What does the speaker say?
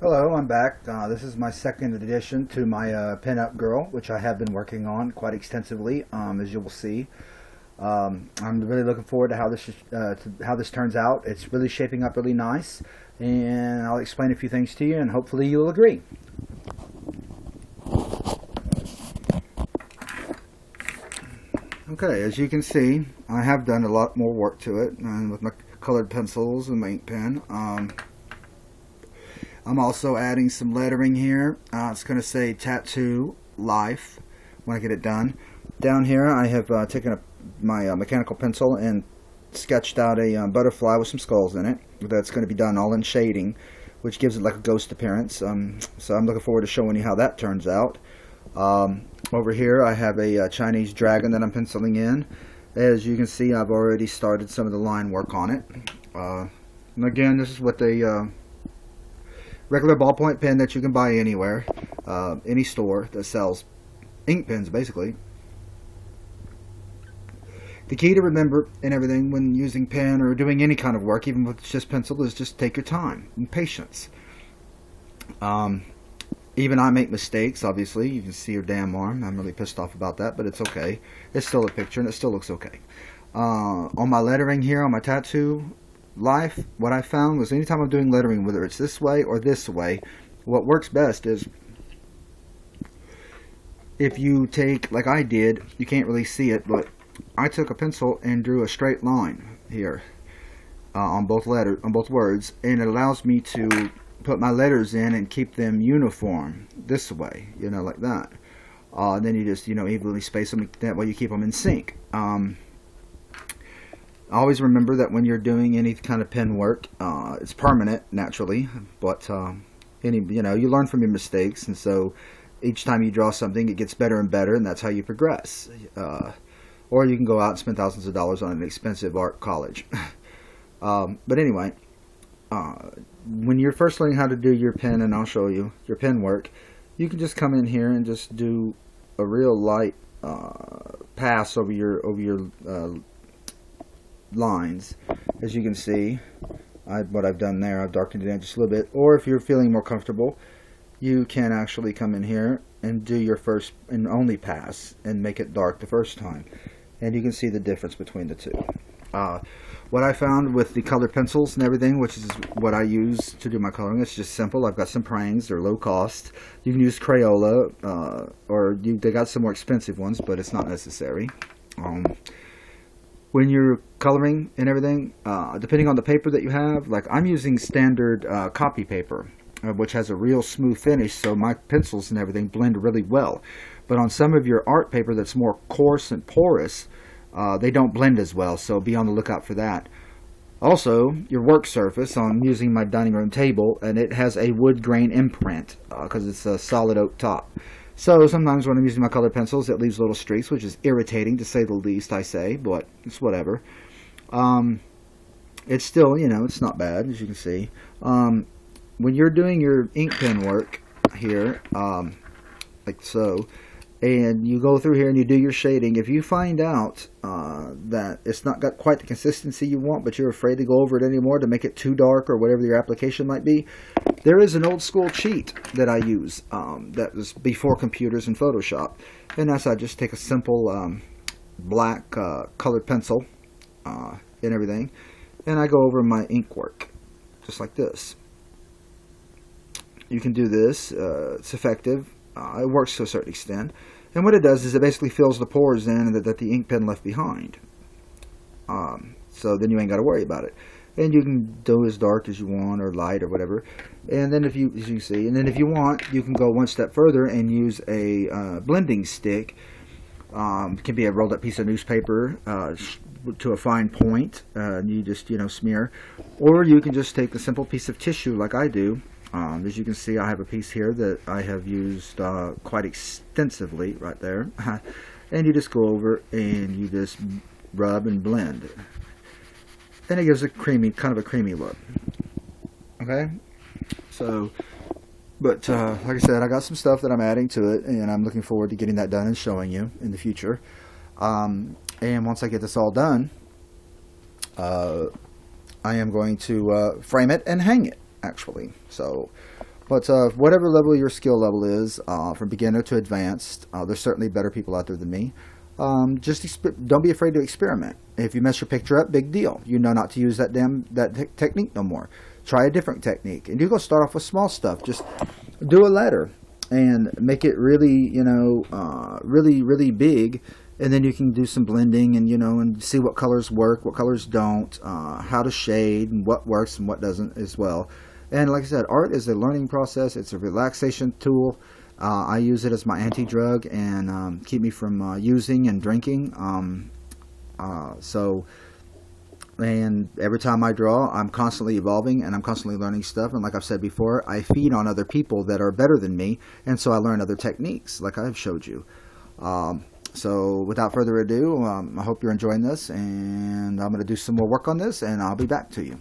Hello, I'm back. This is my second addition to my Pin-Up Girl, which I have been working on quite extensively, as you will see. I'm really looking forward to how this turns out. It's really shaping up really nice, and I'll explain a few things to you, and hopefully you'll agree. Okay, as you can see, I have done a lot more work to it, and with my colored pencils and my ink pen. I'm also adding some lettering here. It's going to say Tattoo Life when I get it done. Down here I have taken my mechanical pencil and sketched out a butterfly with some skulls in it. That's going to be done all in shading, which gives it like a ghost appearance. So I'm looking forward to showing you how that turns out. Over here I have a Chinese dragon that I'm penciling in. As you can see, I've already started some of the line work on it. And again, this is what they regular ballpoint pen that you can buy anywhere, any store that sells ink pens, basically. The key to remember in everything when using pen or doing any kind of work, even with just pencil, is just take your time and patience. Even I make mistakes, obviously. You can see her damn arm. I'm really pissed off about that, but it's okay. It's still a picture and it still looks okay. On my lettering here, on my Tattoo Life, what I found was anytime I'm doing lettering, whether it's this way or this way, what works best is if you take, like I did, you can't really see it, but I took a pencil and drew a straight line here on both words, and it allows me to put my letters in and keep them uniform this way, like that. And then you just, evenly space them, that way you keep them in sync. Always remember that when you're doing any kind of pen work, it's permanent, naturally, but you learn from your mistakes, and so each time you draw something, it gets better and better, and that's how you progress. Or you can go out and spend thousands of dollars on an expensive art college. But anyway, when you're first learning how to do your pen, and I'll show you your pen work, you can just come in here and just do a real light pass over your lines. As you can see, what I've done there, I've darkened it in just a little bit. Or if you're feeling more comfortable, you can actually come in here and do your first and only pass and make it dark the first time, and you can see the difference between the two. What I found with the colored pencils and everything, which is what I use to do my coloring, it's just simple. I've got some Prangs, they're low cost. You can use Crayola, they got some more expensive ones, but it's not necessary. When you're coloring and everything, depending on the paper that you have, like I'm using standard copy paper, which has a real smooth finish, so my pencils and everything blend really well. But on some of your art paper that's more coarse and porous, they don't blend as well, so be on the lookout for that. Also, your work surface, I'm using my dining room table, and it has a wood grain imprint because it's a solid oak top. So sometimes when I'm using my colored pencils, it leaves little streaks, which is irritating to say the least, I say, but it's whatever. It's still, it's not bad, as you can see. When you're doing your ink pen work here, like so, and you go through here and you do your shading, if you find out that it's not got quite the consistency you want, but you're afraid to go over it anymore to make it too dark or whatever your application might be, there is an old school cheat that I use that was before computers and Photoshop, and that's I just take a simple black colored pencil and everything, and I go over my ink work just like this. You can do this, it's effective. It works to a certain extent, and what it does is it basically fills the pores in that the ink pen left behind. So then you ain't got to worry about it, and you can do as dark as you want or light or whatever. And then as you see, and then if you want, you can go one step further and use a blending stick. It can be a rolled up piece of newspaper to a fine point. You just smear, or you can just take a simple piece of tissue like I do. As you can see, I have a piece here that I have used quite extensively right there. And you just go over and you just rub and blend. Then it gives a kind of a creamy look. Okay? So, but like I said, I got some stuff that I'm adding to it, and I'm looking forward to getting that done and showing you in the future. And once I get this all done, I am going to frame it and hang it, actually. So But whatever level your skill level is, from beginner to advanced, there's certainly better people out there than me. Don't be afraid to experiment. If you mess your picture up, big deal. You know not to use that technique no more. Try a different technique, and you go start off with small stuff. Just do a letter and make it really, really big, and then you can do some blending and and see what colors work, what colors don't, how to shade, and what works and what doesn't as well. And like I said, art is a learning process. It's a relaxation tool. I use it as my anti-drug and keep me from using and drinking. And every time I draw, I'm constantly evolving and I'm constantly learning stuff. And like I've said before, I feed on other people that are better than me, and so I learn other techniques, like I've showed you. So without further ado, I hope you're enjoying this, and I'm going to do some more work on this, and I'll be back to you.